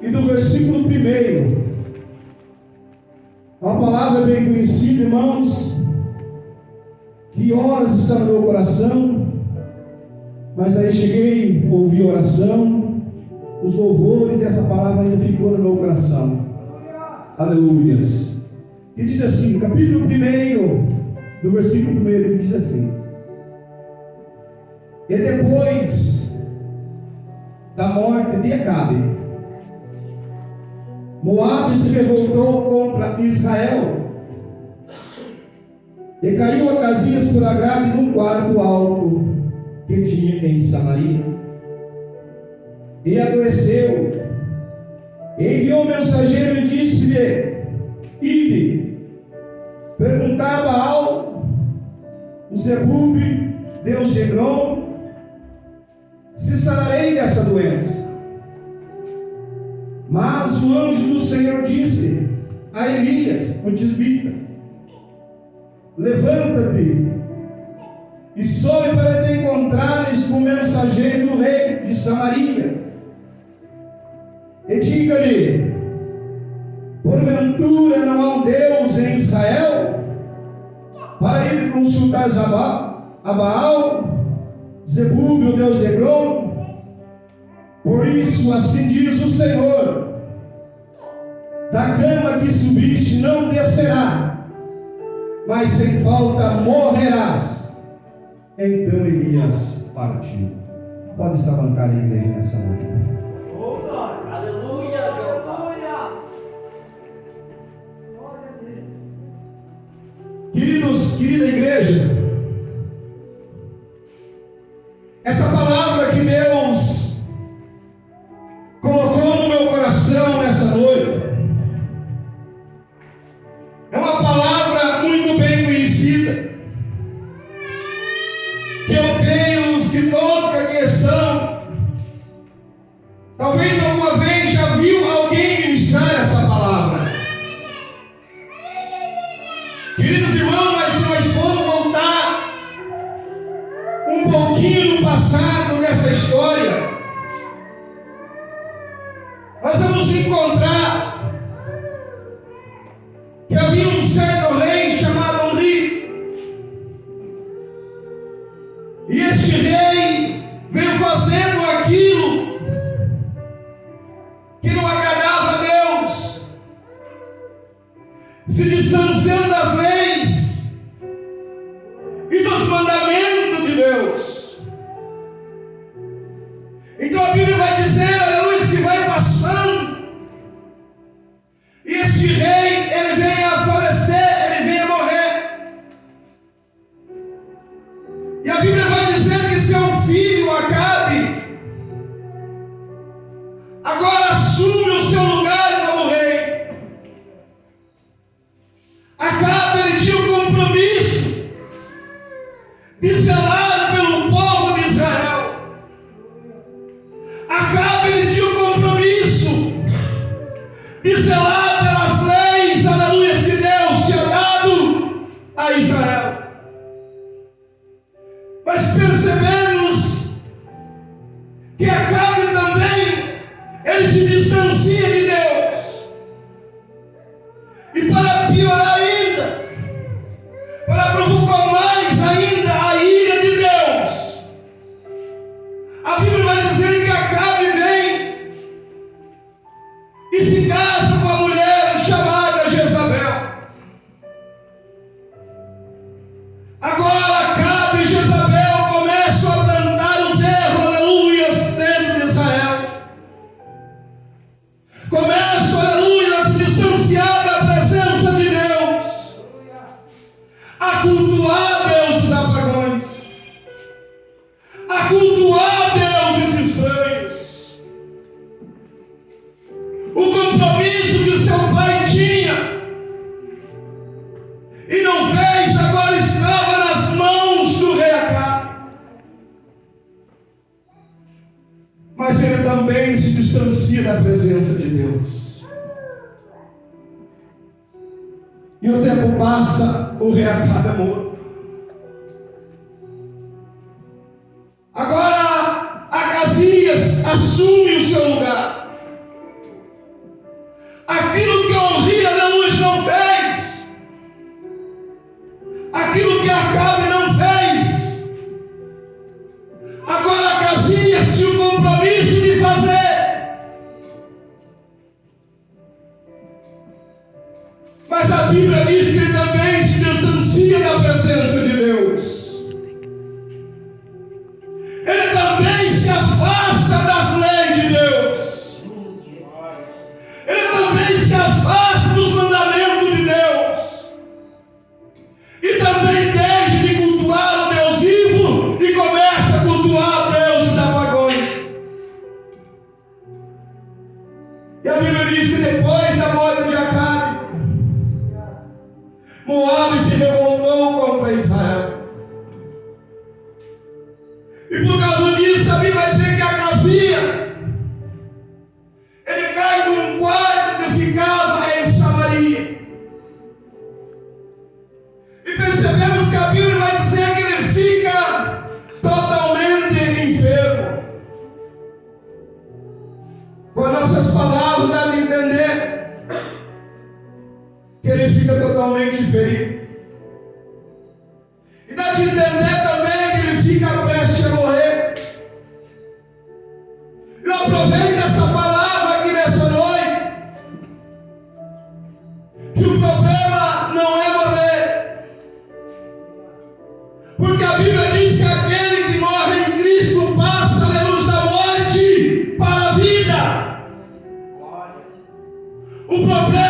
e do versículo 1. Uma palavra bem conhecida, irmãos, que horas está no meu coração, mas aí cheguei, ouvi a oração, os louvores, e essa palavra ainda ficou no meu coração. Aleluias. Que diz assim, capítulo 1, do versículo 1, que diz assim: e depois da morte de Acabe, Moabe se revoltou contra Israel, e caiu Acasias pela grade num quarto alto que tinha em Samaria, e adoeceu, e enviou o mensageiro e disse-lhe: ide, perguntava ao Zebube, Deus de Egrom, se sararei dessa doença. Mas o anjo do Senhor disse a Elias, o tisbita: levanta-te e sobe para te encontrares com o mensageiro do rei de Samaria, e diga-lhe: porventura não há um Deus em Israel, para ir consultar a Baal, Zebube, o Deus de Egrom? Por isso, assim diz o Senhor: da cama que subiste não descerá, mas sem falta morrerás. Então Elias partiu. Pode se abancar a igreja nessa noite. Aleluia, Jeová. Queridos, querida igreja, essa palavra que Deus colocou no meu coração nessa noite é uma palavra muito bem conhecida, que eu creio que toda questão, talvez alguma vez já viu alguém ministrar essa palavra. Queridos irmãos, mas se nós formos voltar um pouquinho no passado nessa história, nós vamos encontrar que havia um certo rei chamado Onri, e este rei veio fazendo aquilo que não agradava a Deus, se distanciando das leis e dos mandamentos de Deus. Então a Bíblia vai dizer, aleluia, que vai passando, e este rei, ele vem a falecer, ele vem a morrer, e a Bíblia vai dizer que seu filho Acabe agora assume o seu lugar como rei. Acabe, ele tinha um compromisso de zelar pelo povo de Israel. Acabe, ele tinha um compromisso de zelar pelas leis, aleluia, que Deus tinha dado a Israel. Mas percebemos que Acabe também, ele se distancia de Deus. E para piorar ainda, para provocar mais ainda a ira de Deus, a Bíblia vai dizer que Acabe vem e se casa com uma mulher chamada Jezabel. Agora Acabe e Jezabel começam a plantar os erros, aleluias, dentro de Israel. Começam, aleluia, a se distanciar da presença de Deus, a cultuar deuses apagões, a cultuar deuses estranhos. O compromisso que seu pai tinha e não fez, agora estava nas mãos do rei Acabe. Mas ele também se distancia da presença de Deus. E o tempo passa, o rei Acabe é morto. Agora Acasias assume o seu lugar. Bíblia diz que ele também se distancia da presença de Deus. Ele também se afasta das leis de Deus. Ele também se afasta dos mandamentos de Deus. E também deixa de cultuar o Deus vivo e começa a cultuar deuses apagões. E a Bíblia diz que depois da morte de Acabe, Moabe se revoltou contra Israel. E por causa disso, a Bíblia vai dizer que Acasias, ele cai num quarto que ficava em Samaria. E percebemos que a Bíblia vai dizer que ele fica totalmente enfermo. Com as nossas palavras, dá de entender que ele fica totalmente ferido. E dá de entender também que ele fica prestes a morrer. Eu aproveito esta palavra aqui nessa noite, que o problema não é morrer, porque a Bíblia diz que aquele que morre em Cristo passa da luz da morte para a vida. O problema